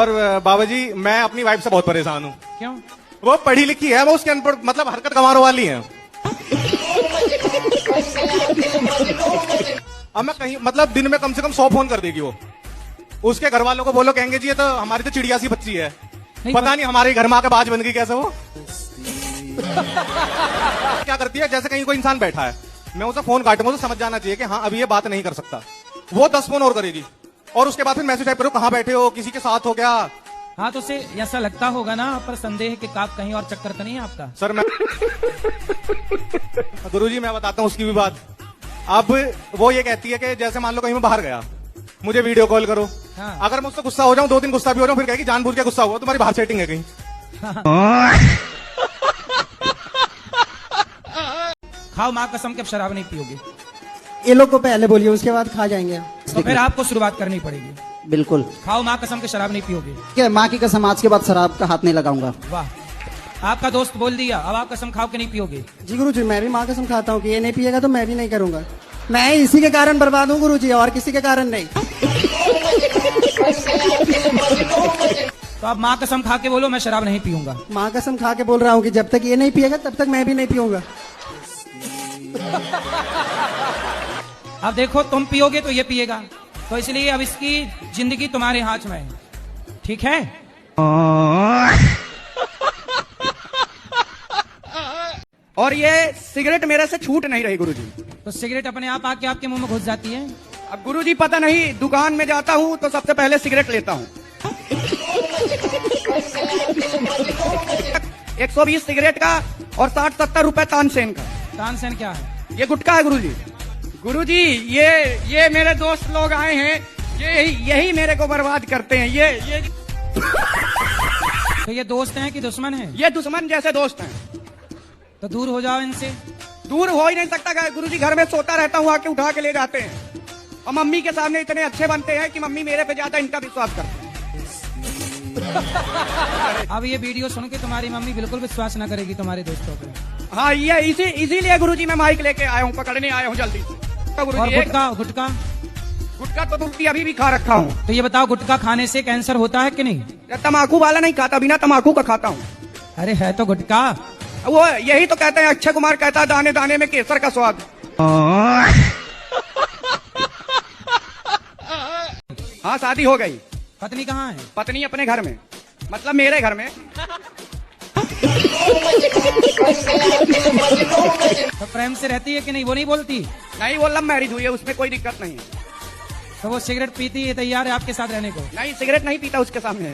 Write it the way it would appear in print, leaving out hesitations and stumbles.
और बाबा जी मैं अपनी वाइफ से बहुत परेशान हूँ। क्यों? वो पढ़ी लिखी है, वो उसके अनपढ़ मतलब हरकत गंवारों वाली है। अब मैं कहीं मतलब दिन में कम से कम 100 फोन कर देगी वो। उसके घर वालों को बोलो, कहेंगे जी ये तो हमारी तो चिड़िया सी बच्ची है। पता नहीं हमारे घर में आके बाज बन गई कैसे वो। क्या करती है, जैसे कहीं कोई इंसान बैठा है, मैं उसे फोन काटूंगा तो समझ जाना चाहिए कि हाँ अभी ये बात नहीं कर सकता। वो 10 फोन और करेगी और उसके बाद फिर मैसेज टाइप करो, कहाँ बैठे हो, किसी के साथ हो क्या। हाँ तो उसे ऐसा लगता होगा ना, पर संदेह कि आप कहीं और चक्कर तो नहीं है आपका। सर मैं गुरुजी मैं बताता हूँ उसकी भी बात। अब वो ये कहती है कि जैसे मान लो कहीं मैं बाहर गया, मुझे वीडियो कॉल करो। हाँ। अगर मैं उससे गुस्सा हो जाऊं, 2 दिन गुस्सा भी हो जाऊं, फिर कहेगी जानबूझ के गुस्सा हुआ, तुम्हारी बाहर सेटिंग है कहीं। खाओ माँ कसम के अब शराब नहीं पियोगे। ये लोग को पहले बोलिए, उसके बाद खा जाएंगे। तो फिर आपको शुरुआत करनी पड़ेगी। बिल्कुल। खाओ माँ कसम के शराब नहीं पियोगे। क्या माँ की कसम, आज के बाद शराब का हाथ नहीं लगाऊंगा। वाह, आपका दोस्त बोल दिया, अब आप कसम खाओ कि नहीं पियोगे। जी गुरुजी, मैं भी माँ कसम खाता हूँ कि ये नहीं पिएगा तो मैं भी नहीं करूंगा। मैं इसी के कारण बर्बाद हूँ गुरुजी, और किसी के कारण नहीं। तो आप माँ कसम खा के बोलो मैं शराब नहीं पीऊंगा। माँ कसम खा के बोल रहा हूँ कि जब तक ये नहीं पिएगा तब तक मैं भी नहीं पीऊंगा। अब देखो तुम पियोगे तो ये पिएगा, तो इसलिए अब इसकी जिंदगी तुम्हारे हाथ में है, ठीक है? और ये सिगरेट मेरे से छूट नहीं रही गुरुजी। तो सिगरेट अपने आप आके आपके मुंह में घुस जाती है। अब गुरुजी पता नहीं, दुकान में जाता हूँ तो सबसे पहले सिगरेट लेता हूँ। 120 सिगरेट का और 60-70 रुपए तानसेन का। तानसेन क्या है? ये गुटखा है गुरुजी। गुरुजी ये मेरे दोस्त लोग आए हैं, यही मेरे को बर्बाद करते हैं। ये तो ये दोस्त हैं कि दुश्मन हैं? ये दुश्मन जैसे दोस्त हैं। तो दूर हो जाओ इनसे। दूर हो ही नहीं सकता गुरुजी, घर में सोता रहता हूँ, आके उठा के ले जाते हैं। और मम्मी के सामने इतने अच्छे बनते हैं कि मम्मी मेरे पे ज्यादा इनका विश्वास करती है। अब ये वीडियो सुन के तुम्हारी मम्मी बिल्कुल विश्वास न करेगी तुम्हारे दोस्तों पे। हाँ ये इसीलिए गुरुजी मैं माइक लेके आया हूँ, पकड़ने आया हूँ जल्दी। और गुटखा गुटखा तो तुमकी अभी भी खा रखा हूँ। तो ये बताओ, गुटखा खाने से कैंसर होता है कि नहीं? तम्बाकू वाला नहीं खाता, बिना तम्बाकू का खाता हूँ। अरे है तो गुटखा। वो यही तो कहते हैं, अक्षय कुमार कहता है दाने दाने में केसर का स्वाद। हाँ शादी हो गई। पत्नी कहाँ है? पत्नी अपने घर में, मतलब मेरे घर में। तो प्रेम से रहती है कि नहीं, वो नहीं बोलती? नहीं, वो लव मैरिज हुई है, उसमें कोई दिक्कत नहीं है। तो वो सिगरेट पीती है, तैयार है आपके साथ रहने को? नहीं, सिगरेट नहीं पीता उसके सामने।